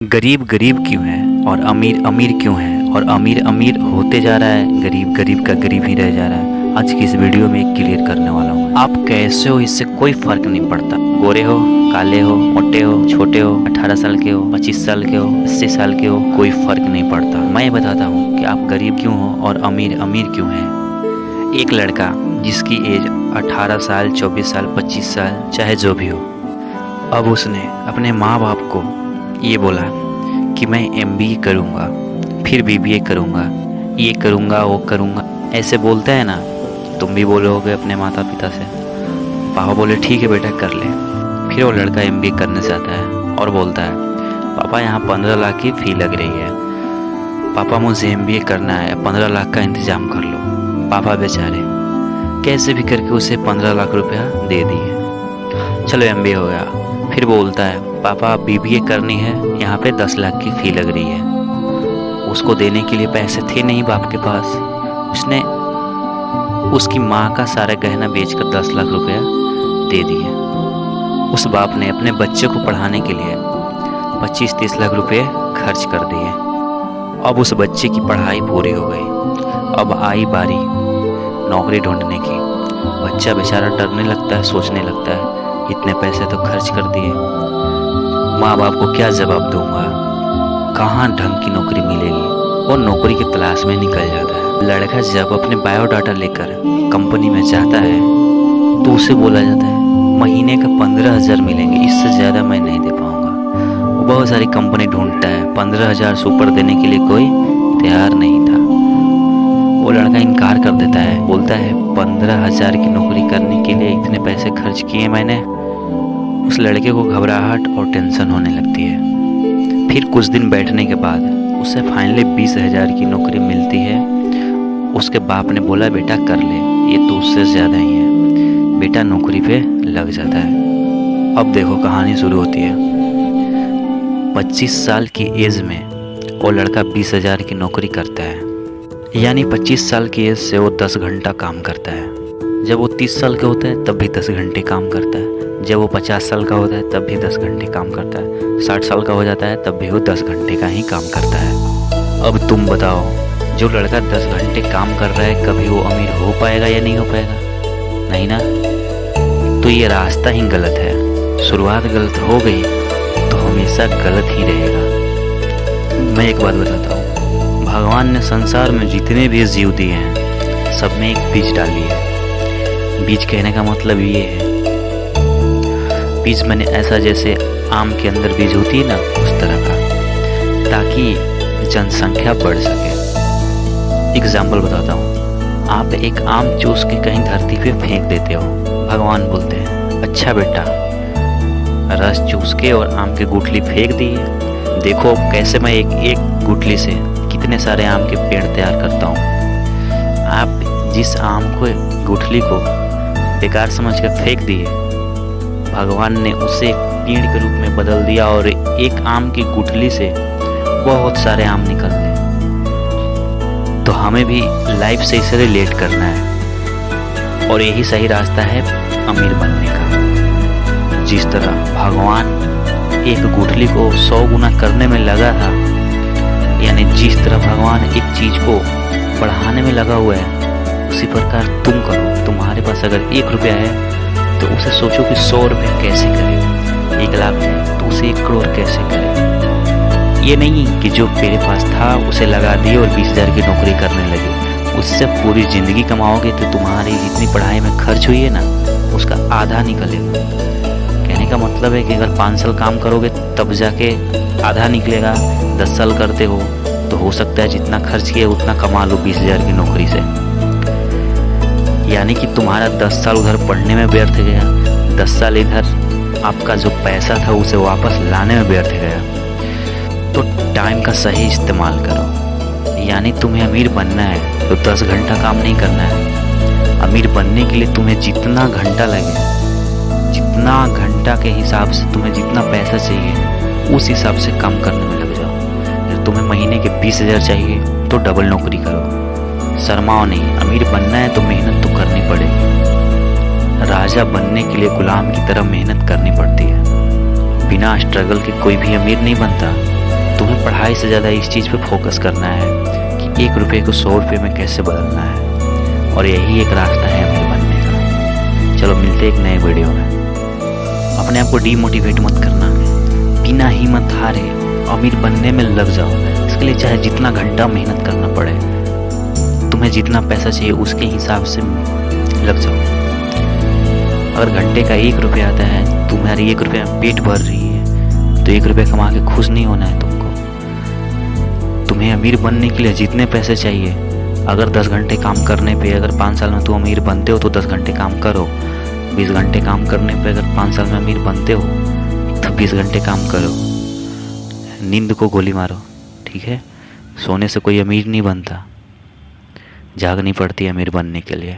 गरीब गरीब क्यों है और अमीर अमीर क्यों है और अमीर अमीर होते जा रहा है, गरीब गरीब का गरीब ही रह जा रहा है। आज की इस वीडियो में एक क्लियर करने वाला हूँ। आप कैसे हो इससे कोई फर्क नहीं पड़ता। गोरे हो, काले हो, मोटे हो, छोटे हो, 18 साल के हो, 25 साल के हो, 80 साल के हो, कोई फर्क नहीं पड़ता। मैं बताता हूँ कि आप गरीब क्यों हो और अमीर अमीर क्यों है। एक लड़का जिसकी एज 18 साल, 24 साल, 25 साल चाहे जो भी हो, अब उसने अपने माँ बाप को ये बोला कि मैं MBA करूँगा, फिर BBA करूँगा, ये करूँगा, वो करूँगा। ऐसे बोलता है ना, तुम भी बोलोगे अपने माता पिता से। पापा बोले ठीक है बेटा कर ले। फिर वो लड़का MBA करने से आता है और बोलता है पापा यहाँ 15 लाख की फ़ी लग रही है, पापा मुझे MBA करना है, 15 लाख का इंतज़ाम कर लो। पापा बेचारे कैसे भी करके उसे 15 लाख रुपया दे दिए। चलो MBA हो गया। फिर बोलता है पापा BBA करनी है, यहाँ पे 10 लाख की फ़ी लग रही है। उसको देने के लिए पैसे थे नहीं बाप के पास। उसने उसकी माँ का सारा गहना बेचकर 10 लाख रुपया दे दिए। उस बाप ने अपने बच्चे को पढ़ाने के लिए 25-30 लाख रुपए खर्च कर दिए। अब उस बच्चे की पढ़ाई पूरी हो गई। अब आई बारी नौकरी ढूंढने की। बच्चा बेचारा डरने लगता है, सोचने लगता है इतने पैसे तो खर्च कर दिए, माँ बाप को क्या जवाब दूंगा, कहाँ ढंग की नौकरी मिलेगी। वो नौकरी की तलाश में निकल जाता है। लड़का जब अपने बायोडाटा लेकर कंपनी में जाता है तो उसे बोला जाता है महीने का 15,000 मिलेंगे, इससे ज़्यादा मैं नहीं दे पाऊँगा। वो बहुत सारी कंपनी ढूंढता है, 15,000 से ऊपर देने के लिए कोई तैयार नहीं था। वो लड़का इनकार कर देता है, बोलता है 15,000 की नौकरी करने के लिए इतने पैसे खर्च किए मैंने। उस लड़के को घबराहट और टेंशन होने लगती है। फिर कुछ दिन बैठने के बाद उसे फाइनली 20,000 की नौकरी मिलती है। उसके बाप ने बोला बेटा कर ले, ये तो उससे ज़्यादा ही है। बेटा नौकरी पे लग जाता है। अब देखो कहानी शुरू होती है। 25 साल की एज में वो लड़का 20,000 की नौकरी करता है, यानी 25 साल की एज से वो 10 घंटा काम करता है। जब वो 30 साल का होता है तब भी 10 घंटे काम करता है। जब वो 50 साल का होता है तब भी 10 घंटे काम करता है। 60 साल का हो जाता है तब भी वो 10 घंटे का ही काम करता है। अब तुम बताओ, जो लड़का 10 घंटे काम कर रहा है कभी वो अमीर हो पाएगा या नहीं हो पाएगा? नहीं ना। तो ये रास्ता ही गलत है। शुरुआत गलत हो गई तो हमेशा गलत ही रहेगा। मैं एक बात बताता हूँ, भगवान ने संसार में जितने भी जीव दिए हैं सब में एक बीज डाली है। बीज कहने का मतलब ये है, बीज मैंने ऐसा जैसे आम के अंदर बीज होती है ना, उस तरह का, ताकि जनसंख्या बढ़ सके। एग्जाम्पल बताता हूँ, आप एक आम चूस के कहीं धरती पे फेंक देते हो। भगवान बोलते हैं अच्छा बेटा, रस चूस के और आम की गुठली फेंक दी है, देखो कैसे मैं एक गुठली से कितने सारे आम के पेड़ तैयार करता हूँ। आप जिस आम को गुठली को बेकार समझ कर फेंक दिए, भगवान ने उसे एक पेड़ के रूप में बदल दिया और एक आम की गुठली से बहुत सारे आम निकलते। तो हमें भी लाइफ से इसे रिलेट करना है और यही सही रास्ता है अमीर बनने का। जिस तरह भगवान एक गुठली को 100 गुना करने में लगा था, यानी जिस तरह भगवान एक चीज़ को बढ़ाने में लगा हुआ है, उसी प्रकार तुम करो। तुम्हारे पास अगर 1 रुपया है तो उसे सोचो कि 100 रुपये कैसे करें। 1 लाख है तो उसे 1 करोड़ कैसे करें। ये नहीं कि जो मेरे पास था उसे लगा दिए और 20,000 की नौकरी करने लगे। उससे पूरी ज़िंदगी कमाओगे तो तुम्हारी जितनी पढ़ाई में खर्च हुई है ना, उसका आधा निकलेगा। कहने का मतलब है कि अगर 5 साल काम करोगे तब जाके आधा निकलेगा। 10 साल करते हो तो हो सकता है जितना खर्च किया उतना कमा लो 20,000 की नौकरी से। यानी कि तुम्हारा 10 साल उधर पढ़ने में व्यर्थ गया, 10 साल इधर आपका जो पैसा था उसे वापस लाने में व्यर्थ गया। तो टाइम का सही इस्तेमाल करो। यानी तुम्हें अमीर बनना है तो 10 घंटा काम नहीं करना है। अमीर बनने के लिए तुम्हें जितना घंटा लगे, जितना घंटा के हिसाब से तुम्हें जितना पैसा चाहिए उस हिसाब से काम करने में लग जाओ। अगर तुम्हें महीने के 20,000 चाहिए तो डबल नौकरी करो, शर्माओ नहीं। अमीर बनना है तो मेहनत तो करनी पड़ेगी। राजा बनने के लिए गुलाम की तरह मेहनत करनी पड़ती है। बिना स्ट्रगल के कोई भी अमीर नहीं बनता। तुम्हें पढ़ाई से ज़्यादा इस चीज़ पे फोकस करना है कि 1 रुपये को 100 रुपये में कैसे बदलना है, और यही एक रास्ता है अमीर बनने का। चलो मिलते एक नए वीडियो में। अपने आप को डीमोटिवेट मत करना, बिना हिम्मत हारे अमीर बनने में लग जाओ। इसके लिए चाहे जितना घंटा मेहनत करना पड़े, तुम्हें जितना पैसा चाहिए उसके हिसाब से लग जाओ। अगर घंटे का 1 रुपया आता है, तुम्हारी 1 रुपये में पेट भर रही है, तो 1 रुपये कमा के खुश नहीं होना है तुमको। तुम्हें अमीर बनने के लिए जितने पैसे चाहिए, अगर 10 घंटे काम करने पे अगर 5 साल में तुम अमीर बनते हो तो 10 घंटे काम करो। 20 घंटे काम करने पे अगर 5 साल में अमीर बनते हो तो 20 घंटे काम करो। नींद को गोली मारो, ठीक है। सोने से कोई अमीर नहीं बनता, जागनी पड़ती है अमीर बनने के लिए।